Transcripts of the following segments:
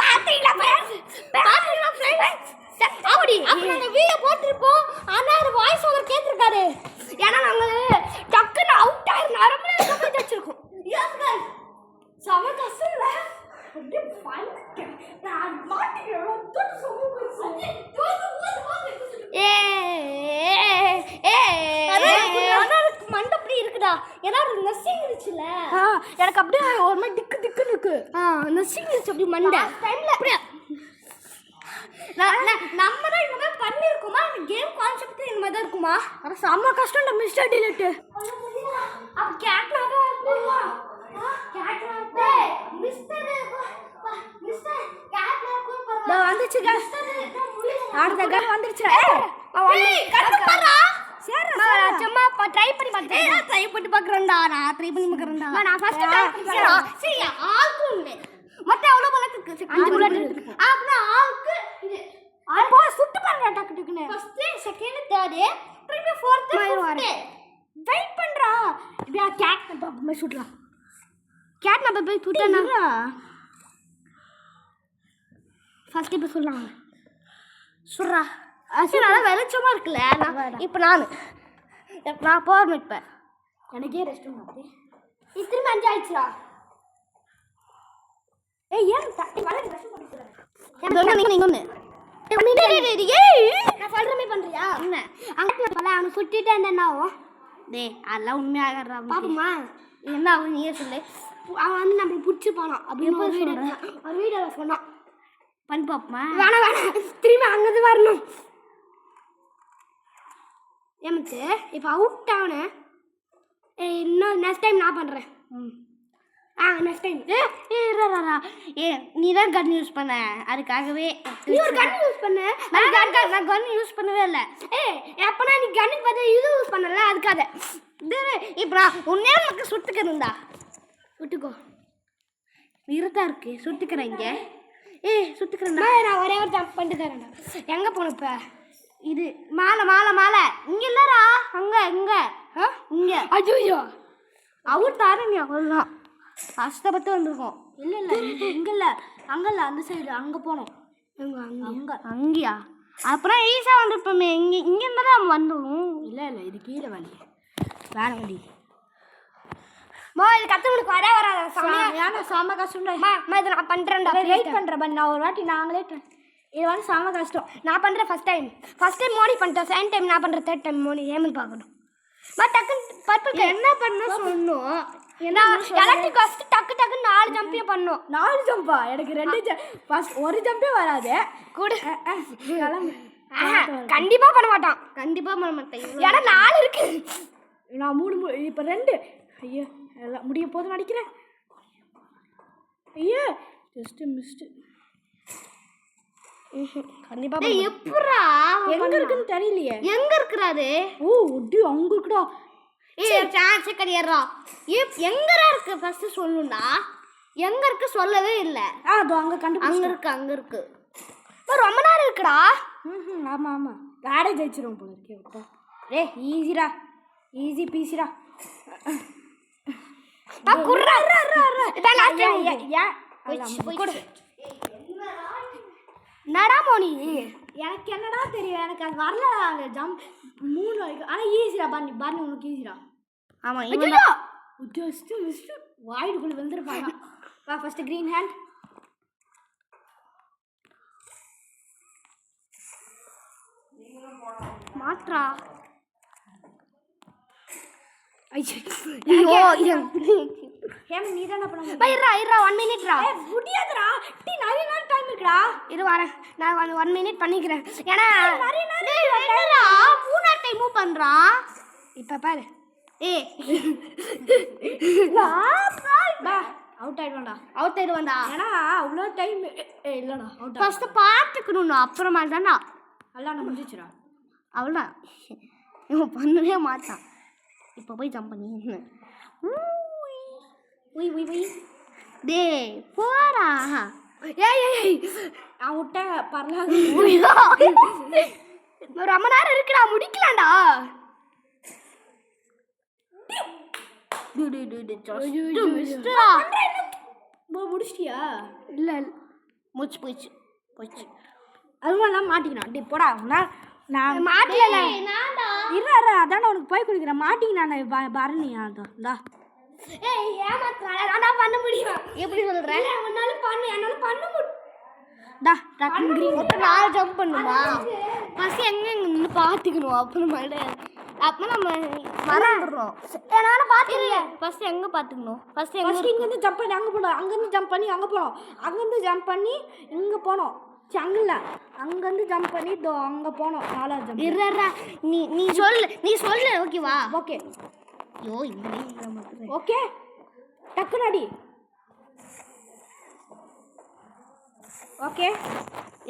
பாத்தீங்களா அப்படி அப்ப நாங்க வீடியோ போட்டுருப்போம். ஆனா அது வாய்ஸ் ஓவர் கேட்டிருக்காரு. ஏன்னா நாங்க டக்குன்னு அவுட் ஆயிரும் நரம்பு கம்பி வச்சிருக்கோம். சம கஷ்டம் இல்ல அப்படியே ஃபைட் நான் மாட்டிக்கிறேன் தொட்டு சொல்லுங்க ஏ மண்டப்படி இருக்குடா. ஏன்னா நர்சிங் இருந்துச்சுல எனக்கு அப்படியே ஒரு மாதிரி திக்கு திக்குன்னு இருக்கு. நர்சிங் இருந்துச்சு அப்படி மண்டை டைம்ல அப்படியே நம்ம தான் இந்த மாதிரி பண்ணிருக்கோமா? இந்த கேம் கான்செப்ட் இந்த மாதிரி தான் இருக்குமா? ஆனா செம்ம கஷ்டம்டா மிஸ்டர் டிலீட். அப்ப கேட்னா தான் இருக்குமா? கேட்னா மிஸ்டர் கேட்னா கூட வந்துச்சு அடுத்த கன் வந்துருச்சு. ஏய் கண்ணு பாறா சும்மா ட்ரை பண்ணி பார்த்தேன். ட்ரை பண்ணி பார்க்கறேன்டா. நான் ட்ரை பண்ணி பார்க்கறேன்டா. நான் ஃபர்ஸ்ட் ட்ரை பண்ணி சரி ஆல்குன்னு மொத்த எவ்வளவு பலத்துக்கு 5 புல்லட் இருக்கு. அப்பனா ஆல்க்கு இது அப்போ சுட்டு பாருங்க டக்கு டக்குன்னு. ஃபர்ஸ்ட் செகண்ட் தேர்ட் திருப்பி ஃபோர்த் ஃபிஃப்த் வெயிட் பண்றா. இப்ப கேட் நம்ம சுடுறா. கேட் நம்ம போய் சுட்டனா ஃபர்ஸ்ட் இப்ப சொல்லலாம் சுடுறா. அசனால வெளிச்சமா இருக்குல. இப்போ நான் போறேன். இப்ப எனக்கே ரெஸ்ட் மாத்தி இது திரும்ப 5 ஆயிடுச்சுடா. ஏய் ஏன் தட்டி வர ரெஸ்ட் பண்ணிடுறேன். நீங்க ஒண்ணு நான் சொல்றமே பண்றியா? என்ன அங்க பல அவனை சுட்டிட்டே என்னன்னாவும் டேய் அதெல்லாம் உண்மையாகறா பாப்போமா? என்ன அவன் நீயே சொல்லு. அவன் வந்து நம்ம புடிச்சு போனான் அப்படின்னு ஒரு வீடியோல சொன்னான். பண்ணி பாப்போமா? வேணாம் திரும்பி அங்கது வரணும். ஏமத்து இப்போ அவுட் ஆவனே. இன்னும் நெக்ஸ்ட் டைம் நான் பண்றேன். நெக்ஸ்ட் டைம் நீ தான் கன் யூஸ் பண்ண. அதுக்காகவே நீ ஒரு கன் யூஸ் பண்ண. நான் கன் யூஸ் பண்ணவே இல்லை. எப்பனா நீ கன்னுக்கு பார்த்து இது யூஸ் பண்ணல. அதுக்காக இப்போ நான் உன்னே நமக்கு சுட்டுக்கிறேன்டா. விட்டுக்கோ இருட்டா இருக்கு சுட்டுக்கிறேன். இங்கே சுட்டுக்கிறேன்டா. நான் ஒரே ஒரு ஜம்ப் பண்ணிட்டு தரேன்டா. எங்கே போன இப்போ இது மாலை மாலை மாலை இங்கே இல்லைடா. அங்கே இங்கே இங்கே அஜோ அவர் தாருங்க அவ்வளோதான். கஷ்டப்பட்டு வந்திருக்கோம். இல்லை இங்கே இல்லை அங்கே இல்லை அந்த சைடு அங்கே போனோம். அங்கே அங்கேயா? அப்புறம் ஈஸியாக வந்துருப்போமே. இங்கே இருந்தாலும் நம்ம வந்துடுவோம். இல்லை இது கீழே வழி வேற வழி. இது கற்றுங்களுக்கு வராது செம்ம கஷ்டம்டா. இதை நான் பண்ணுறேன்டா. வெயிட் பண்ணுறேன். நான் ஒரு வாட்டி நாங்களே இது வந்து செம்ம கஷ்டம். நான் பண்ணுறேன் ஃபஸ்ட் டைம் மோடி பண்ணிட்டேன். செகண்ட் டைம் நான் பண்ணுறேன். தேர்ட் டைம் மோடி ஏமன் பார்க்கணும். டக்குன்னு பர்பிள் என்ன பண்ணணும் சொல்லணும். எலக்ட்ரிக் ஃபஸ்ட்டு டக்குன்னு 4 ஜம்பையும் பண்ணணும். 4 ஜம்பா? எனக்கு 2 ஃபஸ்ட் ஒரு ஜம்பே வராது கூட. கண்டிப்பாக பண்ண மாட்டான். கண்டிப்பாக பண்ண மாட்டேன். ஏன்னா 4 இருக்கு. நான் 3 இப்போ 2. ஐயோ எல்லாம் முடிய போது நடிக்கிறேன். ஐயோ ஜஸ்ட் மிஸ்டு. கண்டிப்பா எப்பறா எங்க இருக்குன்னு தெரியலையே. எங்க இருக்குறாரு? ஒட்டி அங்க இருக்குடா. சான்ஸ் கிடையாதுடா. எங்கடா இருக்கு ஃபர்ஸ்ட் சொல்லணும்டா. எங்க இருக்கு சொல்லவே இல்ல. அதோ அங்க அங்க இருக்கு. ரொம்ப நேரம் இருக்குடா. ஆமா காடே ஜெயிச்சிரும் போல இருக்கே. டேய் ஈஸிடா. ஈஸி பீஸிடா. குர்ரா இத லாஸ்ட் டைம் நடா மோனி. எனக்கு என்னடா தெரியும். எனக்கு அது வரல. அந்த ஜம்ப் 3 வரைக்கும். ஆனால் ஈஸிடா. பண்ணி உனக்கு ஈஸிடா. ஆமாம் ஜஸ்ட் மிஸ்ட் வாய்டுக்குள்ளே வந்துருப்பாங்க. வா ஃபஸ்ட்டு க்ரீன் ஹேண்ட். மாத்ரா ஐயோ நீ தானே பண்ண. 1 மினிட்ரா முடியாதுடா. நிறைய நேரம் டைம் இருக்குடா. இது வரேன். நான் 1 மினிட் பண்ணிக்கிறேன். ஏன்னா என்னடா 3 டைம் மூவ் பண்ணுறான். இப்போ பாரு. அவுட் ஆயிடுவான்டா. ஏன்னா அவ்வளோ டைம் இல்லைடா. ஃபஸ்ட்டு பார்த்துக்கணும்ண்ணா. அப்புறமா தான்டா எல்லாம் முடிஞ்சிச்சுடா. அவ்வளோதான். இவன் பண்ணவே மாட்டான். இப்போ போய் ஜம்ப் பண்ணி டே போடா. ஏய் நான் விட்டேன் பரவாயில்ல. ரொம்ப நேரம் இருக்குடா. முடிக்கலாம்டா. முடிச்சிட்டியா? இல்லை மூச்சு போயிடுச்சு போயிடுச்சு. அதுவும் மாட்டிக்கணும். அப்படி போடா நான் மாட்டல இரு அதான் உனக்கு போய் குடிக்கிறேன். மாட்டிக்கினா பரணி அதான் ஏய் ஏமாத்துறாளே நான் பண்ண முடியும். எப்படி சொல்றேன்? என்னால பண்ண முடியும். டக்குனு கிரீன் நான் ஜம்ப் பண்ணுமா? ஃபர்ஸ்ட் எங்க நின்னு பாத்துக்கணும். அப்ப நம்ம மறந்துறோம். என்னால பாத்துக்கல. ஃபர்ஸ்ட் எங்க பாத்துக்கணும்? ஃபர்ஸ்ட் இங்க இருந்து ஜம்ப் பண்ணி அங்க போறோம். அங்க இருந்து ஜம்ப் பண்ணி அங்க போறோம். அங்க இருந்து ஜம்ப் பண்ணி இங்க போறோம். அங்கல அங்க இருந்து ஜம்ப் பண்ணி அங்க போறோம். நாலா ஜம்ப். இருடா நீ சொல்லு ஓகேவா? ஓகே. ஐயோ இந்த ஓகே டக்குனு அடி. ஓகே.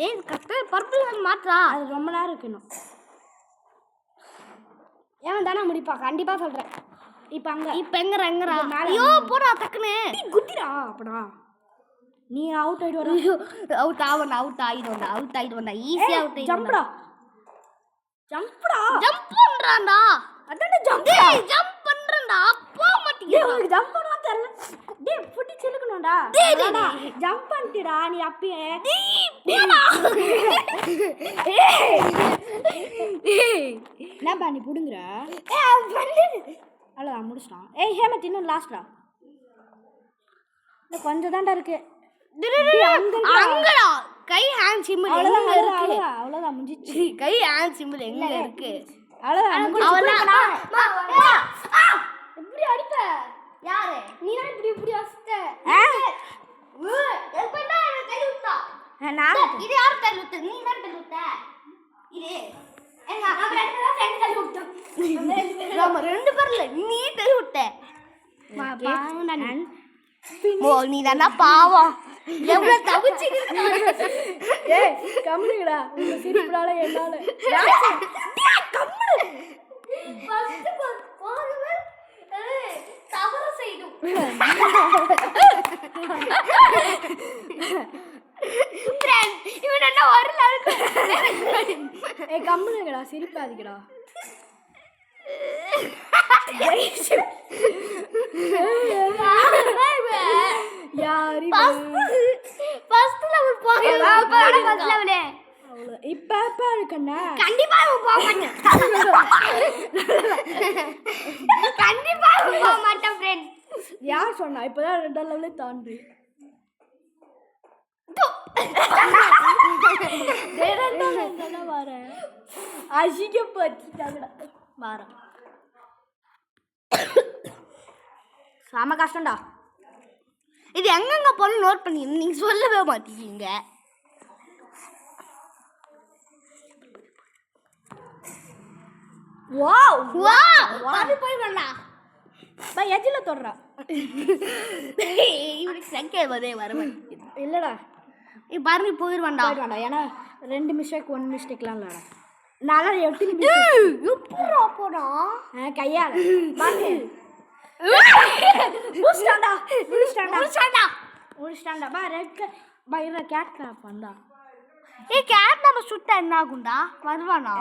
ஏய் கரெக்டா பர்பிள் மாற்றா. அது ரொம்ப நேரம் இருக்கணும். ஏன் தானே முடிப்பா கண்டிப்பா சொல்றேன். இப்போ எங்கறா ஐயோ போடா டக்குனு குத்திரா. அப்படா நீ அவுட் ஆயிடு வர. அவுட் ஆயிடுவா ஈஸியா அவுட் ஆயிடு. ஜம்ப்டா ஜம்ப் பண்றான்டா. அதான் ஜம்ப் பண்றேன்டா. அப்பா மாட்டியே உங்களுக்கு ஜம்ப் பண்ண தெரியல. டேய் புடி சிலுக்கணும்டா. ஜம்ப் பண்ணிட்டடா நீ அப்பயே. போடா என்ன பண்ணி புடுங்கற? அவ்வளோ முடிச்சிட்டான். ஏய் ஹேமத் இன்னும் லாஸ்டா. இந்த கொஞ்சம் தான்டா இருக்கு. அங்கடா கை ஹேண்ட் சிம்பிள் எங்க இருக்கு? அவ்வளவுதான் முடிஞ்சிச்சு. கை ஹேண்ட் சிம்பிள் எங்க இருக்கு? அவ்வளவுதான். எப்படி அடிப்ப? யாரு? நீ தான் இப்படி அடிச்ச. எப்படா கை விட்டா? நான் இது யாரு கை விட்ட? நீ தான் கை விட்ட. இது ஏங்க நம்ம ரெண்டு பேரும் ரெண்டு கை விட்டோம். நம்ம ரெண்டு பேர்ல நீ கை விட்ட. நீ தானா பாவம். எவ்வளவு தவிச்சிட்டு ஏய் கம்முடா. உங்க சிரிப்புனால என்னால கம்முடு. ஃபர்ஸ்ட் போறவே தவறு செய்யும். ஃப்ரெண்ட் இவன் என்ன வரல இருக்கு. ஏய் கம்முடுடா சிரிப்பாதீங்கடா. யாரி ஃபர்ஸ்ட் லெவல் போகலாம். ஃபர்ஸ்ட் லெவலே இப்ப இருக்கண்ணா. கண்டிப்பா போக மாட்டேன். கண்டிப்பா போக மாட்டேன் ஃப்ரெண்ட். யார் சொன்னா? இப்பதான் ரெண்டாம் லெவலே தாண்டி. வரேன் அசிங்க பச்சிட்டாங்கடா. வரேன் செம கஷ்டம்டா. இது எங்கெங்க போகணும் நோட் பண்ணி நீங்க சொல்லவே மாட்டீங்க. வாவ் அது போய் வேண்டாம். பா எஜில தொடுறா. இவனுக்கு செகண்ட் வரவே வரவே இல்லடா. பாருங்க போயிடுவான்டா. ஏன்னா 2 மிஸ்டேக் 1 மிஸ்டேக்லாம் இல்லடா. நாளா 8 எப்பறா போடா கையால பாத்து முடிச்சிட்டான்டா. பா ரெட் பைர கேட் கிராப் பண்ணா. ஏய் கேட் நம்ம சுட்டா என்ன ஆகும்டா? வருவானா?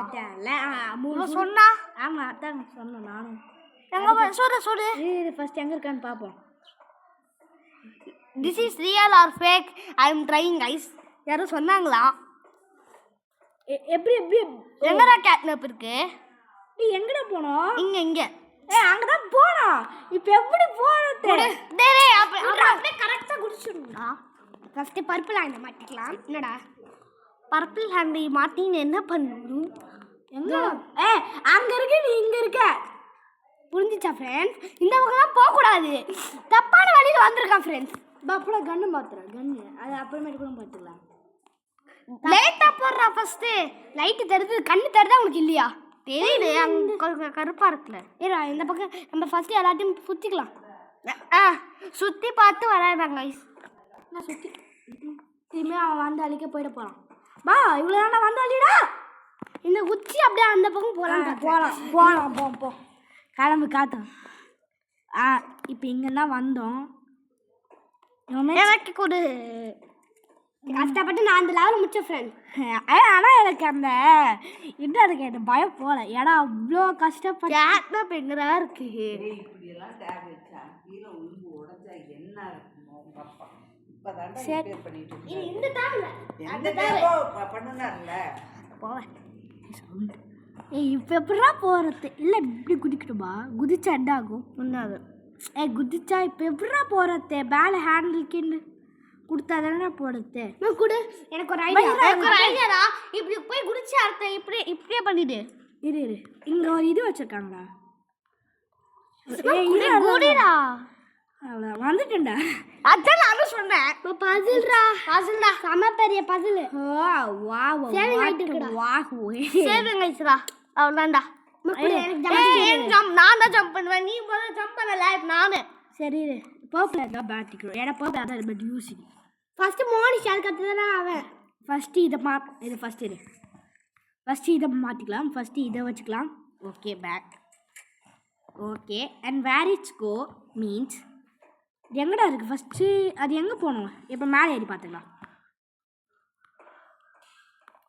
சொன்னா ஆமா அதான் சொன்னேன் நானும். எங்க சொல்லு இது ஃபர்ஸ்ட் எங்க இருக்கான்னு பாப்போம். This is real or fake? I am trying guys. யாரும் சொன்னாங்களா? எப்படி எங்கடா கேட்னப் இருக்கு? நீ எங்கடா போறோம்? இங்க ஏய் அங்க தான் போறோம். இப்போ எப்படி போறது? டேய் அப்படியே கரெக்ட்டா குடிச்சிடுடா. ஃபர்ஸ்ட் பர்பிள் ஹேண்ட் மாட்டிக்கலாம். என்னடா பர்பிள் ஹேண்ட் மாட்டின்னு என்ன பண்ணனும்? எங்க? ஏய் அங்க இருக்கு நீ இங்க இருக்க. புரிஞ்சிச்சா ஃப்ரெண்ட்ஸ்? இந்த பக்கம் போக கூடாது. தப்பான வழியில வந்திருக்கான் ஃப்ரெண்ட்ஸ். பாப்புல கன்னு மாத்துறா. கன்னு அது அப்புறமேட்டு கூட பாத்துக்கலாம். லைட்டா போடுறா ஃபர்ஸ்ட். லைட் தெரியுது கண்ணு தெரியுதா உங்களுக்கு இல்லையா? தெரியுது அங்க கருப்பா இருக்குல. ஏடா இந்த பக்கம் நம்ம ஃபர்ஸ்ட் எல்லாத்தையும் சுத்திக்கலாம். சுத்தி பார்த்து வராங்க गाइस. நான் சுத்தி திரும்பி அவன் வந்து அழிக்க போயிட போறான். பா இவ்வளவு தான வந்து அழிடா. இந்த உச்சி அப்படியே அந்த பக்கம் போலாம் போ கிளம்பு காட்டும். இப்போ இங்கே தான் வந்தோம். எனக்கு ஒரு கஷ்டப்பட்டு நான் அந்த லெவலில் முடிச்ச ஃப்ரெண்ட். ஆனால் எனக்கு அந்த இது அதுக்கு எனக்கு பயம் போகல. ஏன்னா அவ்வளோ கஷ்டப்பட்டு பெங்கரா இருக்கு. இப்பதான்டா சரி. ரிப்பேர் பண்ணிட்டு இது இருக்காரு. இந்த தாவல எந்த தேவோ பண்ணுனார்ல. போவேன். ஏய் இப்போ எப்படா போகிறது? இல்லை இப்படி குதிக்கணுமா? குதிச்சா என்ன ஆகும்? ஒன்றாகும். ஏய் குதிச்சா இப்போ எப்படா போகிறது? பேலை ஹேண்டில்கின்னு கொடுத்தா தானே போடுறது. கொடு, எனக்கு ஒரு ஐடியாடா. இப்படி போய் குதிச்சு அர்த்தம் இப்படியே பண்ணிடு. இரு இங்கே ஒரு இது வச்சுருக்காங்களா? குடிடா. அவ்வளோ வந்துட்டேன்டா. அதான் நானும் சொன்னேன். பசில்டா செம பெரிய பசில். வா சேவிங் ஆயிட்டுடா. சேவிங் ஆயிடுச்சுடா. அவ்வளோதான்டா. நான் தான் ஜம்ப் பண்ணுவேன். நீ முதல்ல ஜம்ப் பண்ணல. இப்போ நானு சரி பர்பிள் தான் பேட்டிக்கிறோம். ஏன்னா பர்பிள் அதான் பட் யூஸிங் ஃபஸ்ட்டு மோனிஷ் அது கற்றுதான் அவன். ஃபஸ்ட்டு இதை ஃபஸ்ட்டு இதை மாற்றிக்கலாம். ஃபஸ்ட்டு இதை வச்சுக்கலாம். Okay back. Okay and where it's go means எங்கடா இருக்குது ஃபஸ்ட்டு? அது எங்கே போகணும்? இப்போ மேலே ஏறி பார்த்துக்கலாம்.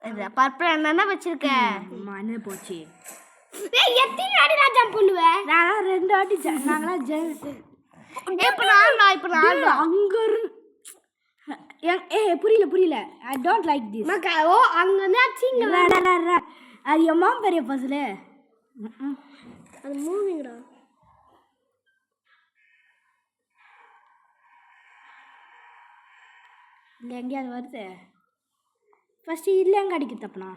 இது பர்பிள் என்னென்ன வச்சுருக்கேன்? மண்ணு போச்சு. எத்தனை வாட்டி நான் ஜம்ப் பண்ணுவேன்? நான் 2 வாட்டி நாங்களாம் இப்போ நான் அங்கே புரியல. I don't like this. Oh அங்கே அது எம்மா பெரிய பஸ்ஸில் அது மூவிங்கடா. இல்லை எங்கேயாவது வருது. ஃபஸ்ட்டு இதில் எங்கே அடிக்க தப்புனா?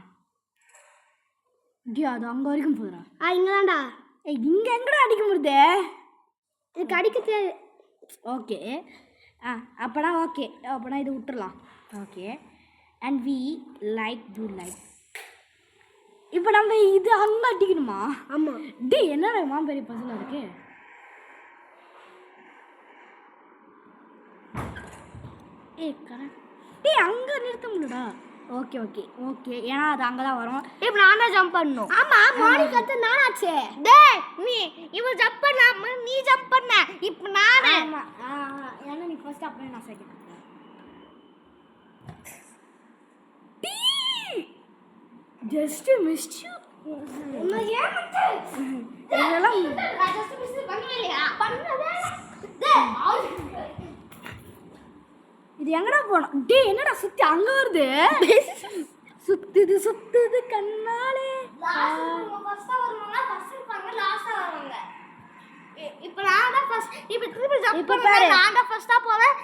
ஐயோ அது அங்கே வரைக்கும் போதுடா. இங்கே தான்டா. இங்கே எங்கடா அடிக்க முடியுது? இதுக்கு அடிக்க தெரியாது. ஓகே அப்போனா ஓகே. அப்போனா இது விட்டுறலாம். ஓகே அண்ட் வி லைக் இப்போ நம்ம இது அங்கே அடிக்கணுமா? ஆமாம். என்னடா பெரிய பசங்க இருக்கு. கரெக்ட். அங்கே நிறுத்த முடியலடா. ஓகே ஏன்னா அது அங்கே தான் வரும். இப்போ நான் தான் ஜம்ப் பண்ணணும். ஆமாம் மாடி கற்று நானாச்சே. நீ இவன் ஜம்ப் பண்ண, நீ ஜம்ப் பண்ண. இப்போ நானே ஏன்னா நீ ஃபர்ஸ்ட் அப்படியே நான் செகண்ட். Just mist you. இது எங்கடா போனோம்? என்னடா சுத்தி அங்க வருது. சுத்துது கண்ணாலே. இப்போ நான் தான் ஃபர்ஸ்ட். இப்போ திருப்பி ஜம்ப் பண்ணா நான் தான் ஃபர்ஸ்டா போவேன்.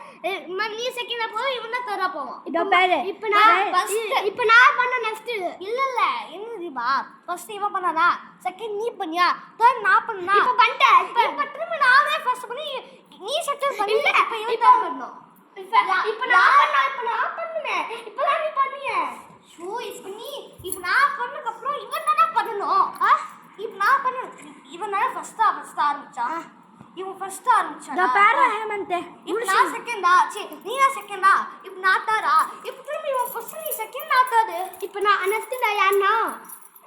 நீ செகண்டா போவே, இவன் தான் தேர்டா போவான். இதோ பாரு. இப்போ நான் பண்ண நெக்ஸ்ட். இல்ல என்ன தீபா? ஃபர்ஸ்ட் இவன் பண்ணானா? செகண்ட் நீ பண்ணியா? தேர்ட் நான் பண்ணனா? இப்போ பண்ணிட்டேன். இப்போ திருப்பி நானே ஃபர்ஸ்ட் பண்ணி நீ செகண்ட் பண்ணி இப்போ இவன் தேர்ட் பண்ணனும். இப்போ நான் பண்ணுனேன். இப்போதான் நீ பண்ணிய. ஷோ இப்போ நான் பண்ணதுக்கு அப்புறம் இவன் தான பண்ணனும். இப்போ நான் பண்ண இவன் தான் ஃபர்ஸ்ட் ஆரம்பிச்சான். இவன் ஃபர்ஸ்ட் ஆரம்பிச்சான். நான் பாரு ஹேமந்த். இப்போ நான் செகண்டா? நீ தான் செகண்டா? இப்போ நான் தாரா? இப்போ திரும்பி இவன் ஃபர்ஸ்ட் நீ செகண்ட் நான் தாரு. இப்போ நான் நெக்ஸ்ட் நான் யாரா?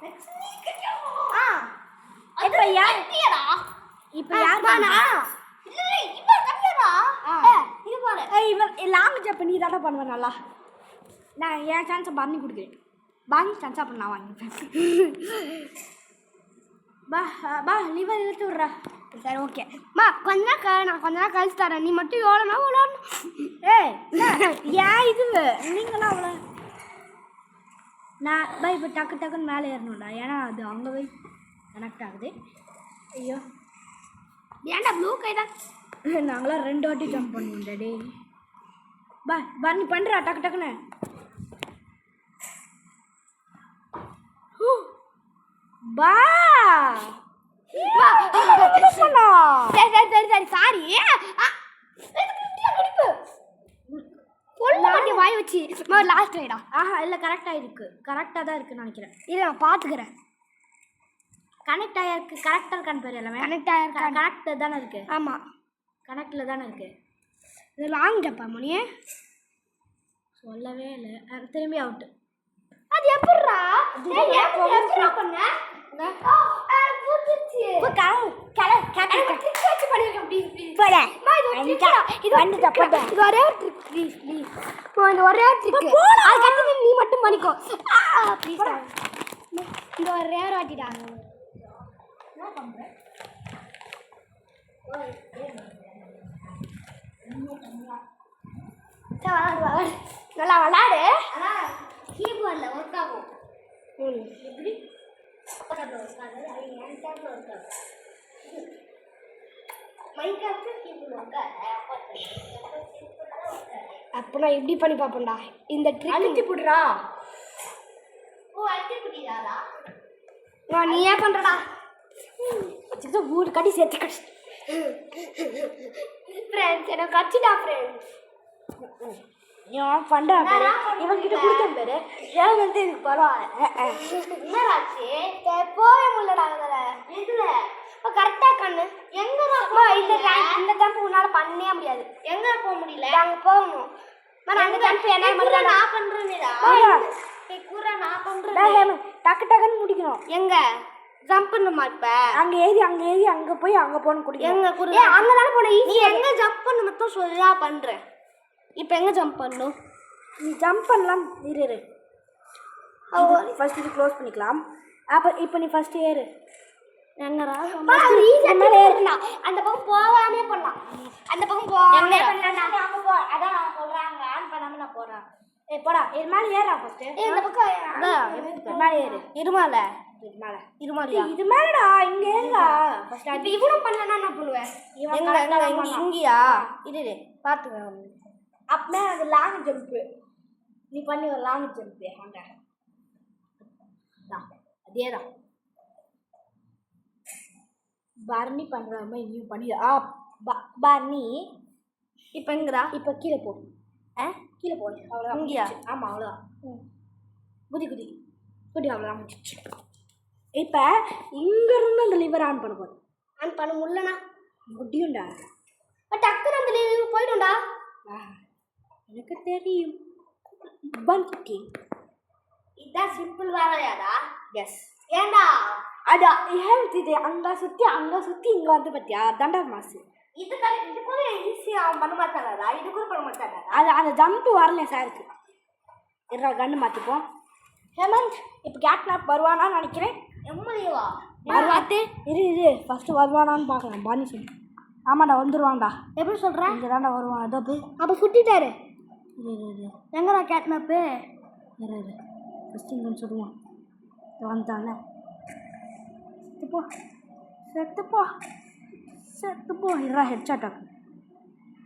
நெக்ஸ்ட் நீ கட்டியா? இப்போ யாரா? இப்போ யார் தானா? இல்ல இவன் கட்டியாடா. இது பாரு. இவன் லாங் ஜம்ப் நீ தான பண்ணுவ நல்லா. நான் ஏன் சான்ஸ் பண்ணி கொடுக்கிறேன். பாங்க சான்ஸ் அப்ப நான் வாங்கிப்பேன். பா லிவர் இழுத்து விட்றா. சரி ஓகே கொஞ்ச நேரம் கழிச்சு தரேன். நீ மட்டும் எவ்வளோனா ஏன் இது நீங்களாம் அவ்வளோ நான் இப்போ டக்குன்னு மேலே ஏறணும்டா. ஏன்னா அது அங்கே போய் கனெக்ட் ஆகுது. ஐயோ ஏன்டா ப்ளூ கை தான். நாங்களாம் 2 வாட்டி ஜம்ப் பண்ணுவோம்டா. டே பா நீ பண்ணுறா டக்குன்னு. பா சரி சாரி. வாய் வச்சு லாஸ்ட் ரைடா? இல்லை கரெக்டாக தான் இருக்குன்னு நினைக்கிறேன். இல்லை நான் பார்த்துக்கிறேன். கனெக்ட் ஆகிருக்கு. கரெக்டாக இருக்கான்னு பேர் எல்லாமே கனெக்ட் ஆகிருக்கு. கனெக்ட் தானே இருக்குது. ஆமாம் கனெக்டில் தானே இருக்குது. இது லாங் ஜப்பா மணியே சொல்லவே இல்லை. திரும்பி அவுட்டு. அது எப்படிடா பண்ண? நீ மட்டும் பண்ணிக்கோ. இந்த ஒரே வாட்டிடா. சரி விளாடு நல்லா விளாடு ஆனால் கீபோர்டில் ஒர்க் ஆகும் எப்படி அப்போ நான் எப்படி பண்ணி பார்ப்பேன்டா இந்த ட்ரிக் அழுத்தி போடுறா. நீ ஏன் பண்ணுறடா ஊரு கடி சேர்த்து கடிச்சு ஃப்ரெண்ட்ஸ் எனக்கு கட்சிடா ஃப்ரெண்ட்ஸ் இவன் பண்ணுறான் பேரு இவன்கிட்ட கொடுத்தேன் பேரு ஏன் வந்து எனக்கு பரவாயில்ல. என்னடாச்சு போவே முடியலடா இதுல இப்போ கரெக்டாக கண்ணு எங்கடா இந்த ஜம்ப் உன்னால் பண்ணவே முடியாது எங்கே போக முடியல அங்கே போகணும் அந்த ஜம்ப் என்ன பண்ணுறேன் நான் பண்ணுறேன்டா கூற நான் பண்ணுறேன் டக்கு டக்குன்னு முடிக்கணும். எங்க ஜம்ப் பண்ணுமா இப்போ அங்கே ஏறி அங்கே போய் அங்கே போகணும் குடிக்கணும். எங்கே குடி அங்கே தானே போன நீ எங்கே ஜம்ப் பண்ணு மட்டும் சொல்லா பண்ணுறேன். இப்போ எங்கே ஜம்ப் பண்ணணும் நீ ஜம்ப் பண்ணலாம் இரு ஃபர்ஸ்ட் இது க்ளோஸ் பண்ணிக்கலாம். அப்போ இப்போ நீ ஃபர்ஸ்ட் ஏறு எங்கடா அந்த பக்கம் போகாமே பண்ணலாம் அந்த பக்கம் போகாமே அதான் நான் சொல்கிறேன் அங்கே ஆன் பண்ணாமல் நான் போகிறேன். போடா இது மேலே ஏறா ஃபர்ஸ்ட்டு இந்த பக்கம் மேலே ஏறு இருமால மேலே இருமாலியா இது மேலடா இங்கே ஏறா ஃபர்ஸ்ட். இப்போ இவனும் பண்ணலன்னா என்ன பண்ணுவேன் இங்கேயா இது பார்த்துக்க அப்பமே அது லாங் ஜம்ப்பு நீ பண்ணி ஒரு லாங் ஜம்ப்பு அங்க அதே தான் பர்னி பண்ணுற மாதிரி நீ பண்ணி பர்னி இப்போ எங்கடா இப்போ கீழே போ கீழே போ அவ்வளோதான் இங்கேயா ஆமாம் அவ்வளோதான் குதி அவ்வளோதான் முடிச்சிச்சு. இப்போ இங்கேருந்து அந்த லிவர் ஆன் பண்ண போதும் ஆன் பண்ண முடியலண்ணா முடியும்டா டக்குன்னு அந்த லீவ் போய்டும்டா எனக்கு தெரியும் பன்கி இதான் சிம்பிள் வேலையாடா எஸ் ஏண்டா அதான் ஏன் இது அங்கே சுற்றி இங்கே வந்து பார்த்தியா தண்டா மாசு இது கூட ஈஸியாக பண்ண மாட்டாங்கடா இது கூட பண்ண மாட்டாங்கடா அது அந்த ஜம்ப்பு வரல சாருக்கு இருடா கன்று மாற்றிப்போம். ஹேமந்த் இப்போ கேட்னாப் வருவானான்னு நினைக்கிறேன். எம்எல்ஏவா வருவாத்தே இரு ஃபஸ்ட்டு வருவானான்னு பார்க்கலாம் பானி சொல்லி. ஆமாண்டா வந்துடுவான்டா. எப்படி சொல்கிறேன் இங்கே தாண்டா வருவான் அதோ போய் அப்போ சுட்டிட்டாரு இரு எங்கடா கேட்னாப்பு இரு ஃபஸ்ட்டு இங்கன்னு சொல்லுவான் வந்தானே செத்துப்போ இருடா ஹெட்ஷாட்டாக்கு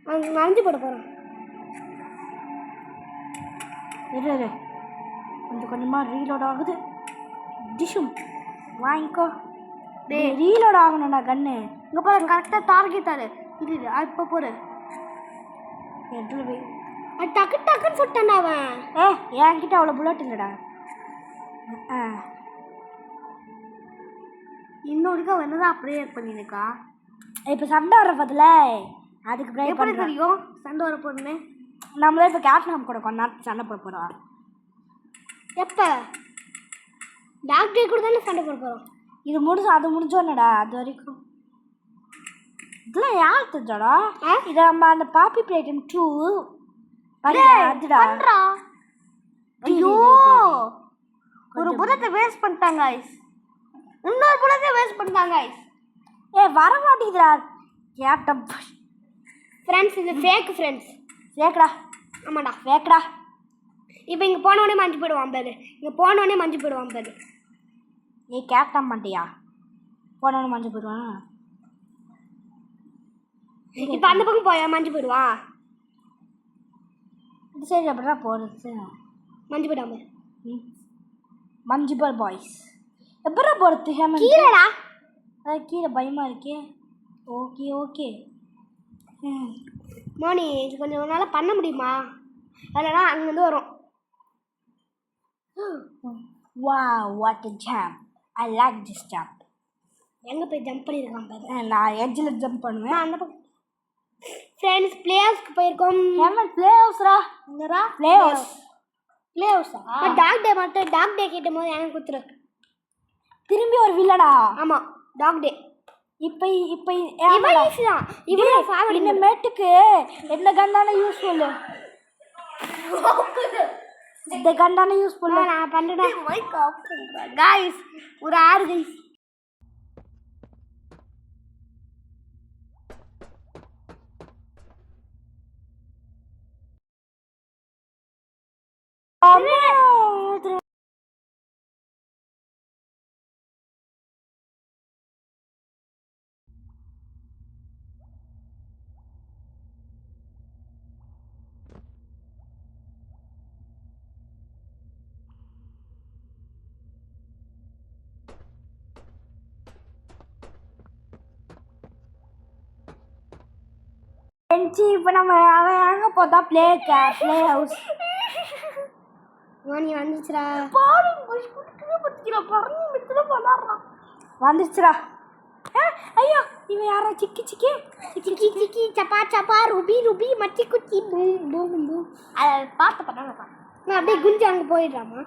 நனைஞ்சு போட போகிறேன். இரு கொஞ்சம் கொஞ்சமாக ரீலோட் ஆகுது. டிஷ்ஷும் வாங்கிக்கோ ரீலோட் ஆகணும்டா கன்று. இங்கே பாரு கரெக்டாக டார்கெட் தாரு இது இப்போ போரு எடுத்துல போய் டக்குன்னு சுட்டான்டா அவன். என்கிட்ட அவ்வளோ புல்லட் இல்லைடா. இன்னொருக்கா வந்து அப்படியே பண்ணிருக்கா. இப்போ சண்டை வர பதில் அதுக்கு ப்ரை எப்படி தெரியும் சண்டை வர போதுமே. நம்மளே இப்போ கேட்னாப் கூட கொஞ்ச நேரத்துக்கு சண்டை போட போகிறோம். எப்போ டாக்டர் கூட தானே சண்டை போட போகிறோம். இது அது முடிஞ்சோன்னடா அது வரைக்கும் இதெல்லாம் யார் தெரிஞ்சாடா இதை நம்ம அந்த பாப்பி பிளேட்டம் 2 அதுடா ஐயோ ஒரு புறத்தை வேஸ்ட் பண்ணிட்டாங்க ஐஸ். இன்னொரு புறத்தை வேஸ்ட் பண்ணிட்டாங்க ஐஸ். வர மாட்டேங்குதுடா கேட்டம் ஃப்ரெண்ட்ஸ் இது ஃபேக் ஃப்ரெண்ட்ஸ். ஃபேக்கடா ஆமாடா ஃபேக்கடா. இப்போ இங்கே போனவொடனே மஞ்சு போயிடுவான் பேர். இங்கே போனவொடனே மஞ்சு போயிடுவான் பேர். நீ கேப்டன் பண்ணிட்டியா போனவொடனே மஞ்சு போயிடுவான். இப்போ அந்த பக்கம் போயா மஞ்சு போயிடுவான். இது சரி அப்படிதான் போகிறது மஞ்சு போயிடாம மஞ்சுபால் பாய்ஸ் எப்படா போகிறது ஹேமந்த் கீழடா அதான் கீழே பயமாக இருக்கே. ஓகே மோனி இது கொஞ்சம் உன்னால் பண்ண முடியுமா இல்லைனா அங்கேருந்து வரும். Wow, what a jump. I like this jump. எங்கே போய் ஜம்ப் பண்ணியிருக்கான் பாரு. நான் எட்ஜில் ஜம்ப் பண்ணுவேன். அந்த பக்கம் ஃப்ரெண்ட்ஸ் பிளேயர்ஸ்க்கு போயிருக்கோம். ஹேமந்த் பிளே ஹவுஸ்ரா என்னடா பிளே ஹவுஸா டாக் டே மட்டும் டாக் டே கேட்டும் போது எனக்கு கொடுத்துரு. திரும்பி ஒரு வில்லடா. ஆமாம் டாக் டே இப்போ இவன் ஈஸி தான். இவன் இனிமேட்டுக்கு எந்த கண்டான யூஸ்ஃபுல் இந்த கண்டான யூஸ்ஃபுல் நான் பண்ணுறேன். காய்ஸ் ஒரு 6 கைஸ் இப்போ நம்ம அவன் எங்கே போதா ப்ளே ஹவுஸ் மணி வந்துச்சுடா. வந்துச்சுடா. ஐயோ இவன் யாரா சிக்கி சிக்கி சிக்கி சிக்கி சப்பா சப்பா ருபி ருபி மச்சி குச்சி பூம் பூம் பூம். அதை பார்த்து பண்ணாங்கப்பா. நான் அப்படியே குஞ்சு அங்கே போயிடுறாமா.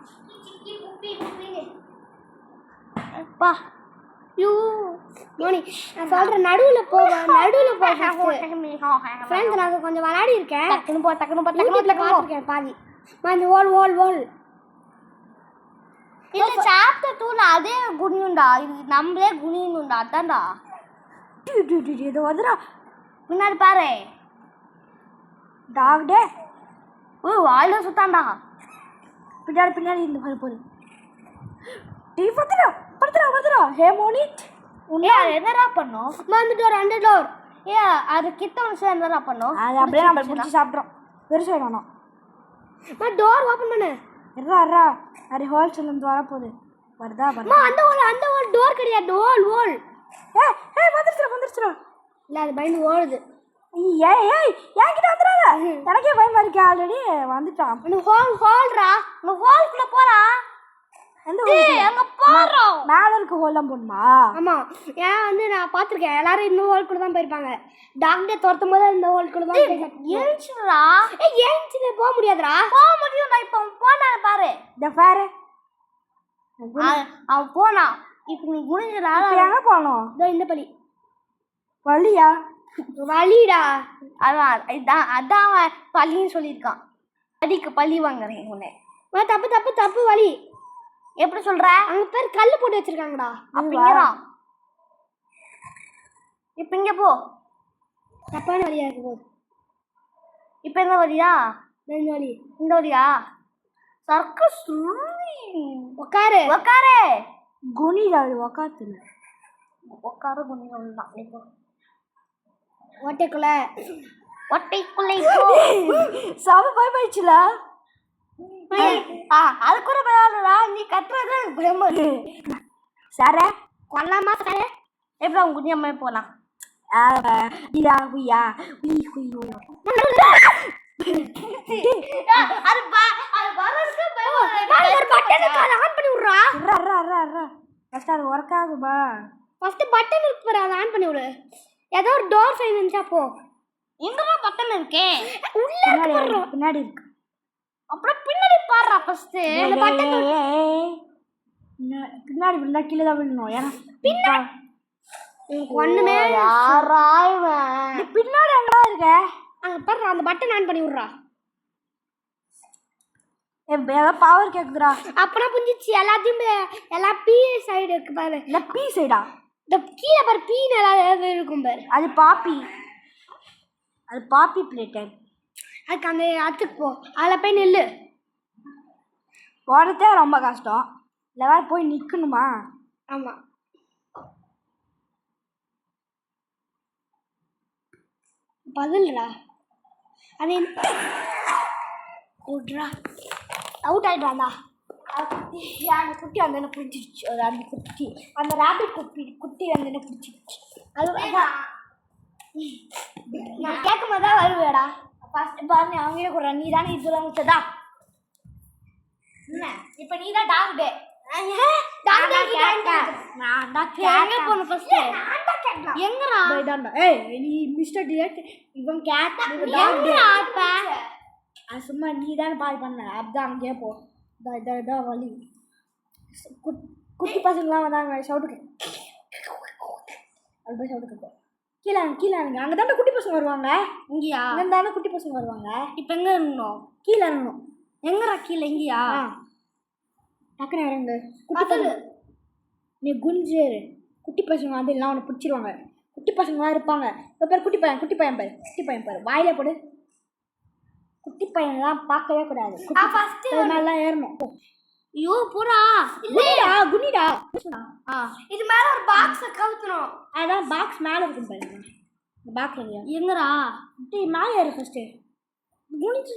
பா யூ மோனி நான் சொல்கிறேன் நடுவில் போக ஃப்ரெண்ட்ஸ் நான் கொஞ்சம் விளையாடி இருக்கேன். டக்குனு போ பார்த்துருக்கேன் பாதி. இந்த ஓல் இல்லை சாப்டர் 2ல அதே குனியுண்டா. இது நம்மளே குனியணுண்டா. அதான்டா இது வந்துடா. முன்னாடி பாரு டாக் டே. ஓ வாயில சுத்தாண்டா. பின்னாடி இந்த பாரு போடு. டீ பத்துடா. ஹே மோனிட் உன்னை என்னடா பண்ணோம்? அந்த டோர் அது கிட்ட வந்து என்னடா பண்ணோம்? அது அப்படியே நம்ம பிடிச்சி சாப்பிட்றோம். பெருசாக வேணும். டோர் ஓப்பன் பண்ணு. இருறா அது ஹோல் சொல்லிருந்து வரப்போகுது. வருதா அந்த ஓல் டோர் கிடையாது. ஓல் வந்துருச்சுடா. இல்லை அது பயந்து ஓடுது. ஏய் என்கிட்ட வந்துடாத. எனக்கே பயமா இருக்கு. ஆல்ரெடி வந்துட்டான். ஹோல்ரா இந்த ஹோலுக்குள்ள போறா. எங்க போறோம்? மேல இருக்க ஹோல் தான் போணுமா? ஆமாம். ஏன் நான் பார்த்துருக்கேன் எல்லாரும் இந்த ஹோல்குள்ள தான் போயிருப்பாங்க. டாக்டர் துரத்தும் போது இந்த ஹோல்குள்ள தான் ஏன்ச்சுடா. ஏன்ச்சு போக முடியாதுடா. போக முடியும். நான் இப்போ போனா பாரு. இந்த பாரு அவன் போனா. இப்போ நீ குனிஞ்சடா. எங்க போகணும்? இந்த வழியா? வழிடா. அதான் அவன் பள்ளின்னு சொல்லியிருக்கான். அதுக்கு பள்ளி வாங்குறேன் உன்னை. தப்பு வழி. எப்படி சொல்ற? அங்க பேர் கல்லு போட்டு வச்சிருக்காங்கடா. அப்படிங்கிறான். இப்ப இங்க போ. தப்பான வழியா இருக்கு போது. இப்ப எந்த வழியா? இந்த வழியா? சர்க்கஸ் உக்காரு குனிடா. உக்காத்துல உக்கார குனிதான். இப்போ ஒட்டைக்குள்ள சவ போயிடுச்சுல. அது கூட பரவாயில்லடா. நீ கத்துறது பயமா சார கொல்லாமா சார. எப்படி அவங்க குனியாம போலாம்? ஒர்க் ஆகுமா? ஃபர்ஸ்ட் பட்டன் இருக்கு பாரு, அதை ஆன் பண்ணி விடு. ஏதோ ஒரு டோர் சைன் இருந்துச்சா போ. எங்கதான் பட்டன் இருக்கே? உள்ள பின்னாடி இருக்கு. அப்புறம் பின்னாடி பாடுறா ஃபர்ஸ்ட். அந்த பட்டன் பின்னாடி கீழே தான் விழணும். ஏன்னா பின்னாடி ஒண்ணுமே யாராய்வன் பின்னாடி எங்கடா இருக்க? அங்க பாரு அந்த பட்டன் ஆன் பண்ணி விடுறா. ஏதோ பவர் கேக்குதுடா. அப்பனா புரிஞ்சிச்சு. எல்லா பி சைடு இருக்கு பாரு. இல்ல பி சைடா? இந்த கீழே பாரு பி நல்லா இருக்கும் பாரு. அது பாப்பி பிளேட். அதுக்கு அந்த இடத்துக்கு போ. அதில் போய் நில்லு. போகிறதே ரொம்ப கஷ்டம். இல்லை வேறு போய் நிற்கணுமா? ஆமாம். பதில்டா. அது விட்றா. அவுட் ஆகிட்டாண்டா. அந்த குட்டி வந்து என்ன பிடிச்சிருச்சு. அந்த குட்டி அந்த ராபிட் குட்டி வந்து என்ன பிடிச்சிருச்சு. அது நான் கேட்கும் போது தான் வருவேடா. ஃபர்ஸ்ட் பாருங்க அவங்க கூட நீ தானே இதெல்லாம் வச்சதா? என்ன இப்போ நீ தான் டாக் டே. சும்மா நீ தானே பால் பண்ண. அதுதான் அங்கேயே போ. வலி குட்டி பசங்களாம் வந்தாங்க. சவுட்டுக்கு அது போய் சவுட்டுக்கு கீழே அங்கே தானே குட்டி பசங்க வருவாங்க. இங்கேயா? அங்கே தானே குட்டி பசங்க வருவாங்க. இப்போ எங்கே இருந்தோம்? கீழே இருந்தோம். எங்கடா கீழே? இங்கேயா? டக்குனு இறங்கு. குட்டி பசங்க நீ குஞ்சேரு. குட்டி பசங்க வந்து எல்லாம் அவனை பிடிச்சிருவாங்க. குட்டி பசங்களாம் இருப்பாங்க. இப்போ பேர் குட்டி பையன் பாரு. வாயிலே போடு. குட்டி பையன்லாம் பார்க்கவே கூடாது first நல்லா ஏறணும் ஐயோ போடா குனிடா இது மேல ஒரு பாக்ஸ் கவுத்தணும். அதான் பாக்ஸ் மேல இருக்கும் பாருங்க இந்த பாக்ஸ் இல்லையா எங்கடா மேலே ஏறு ஃபர்ஸ்ட் குனிச்சு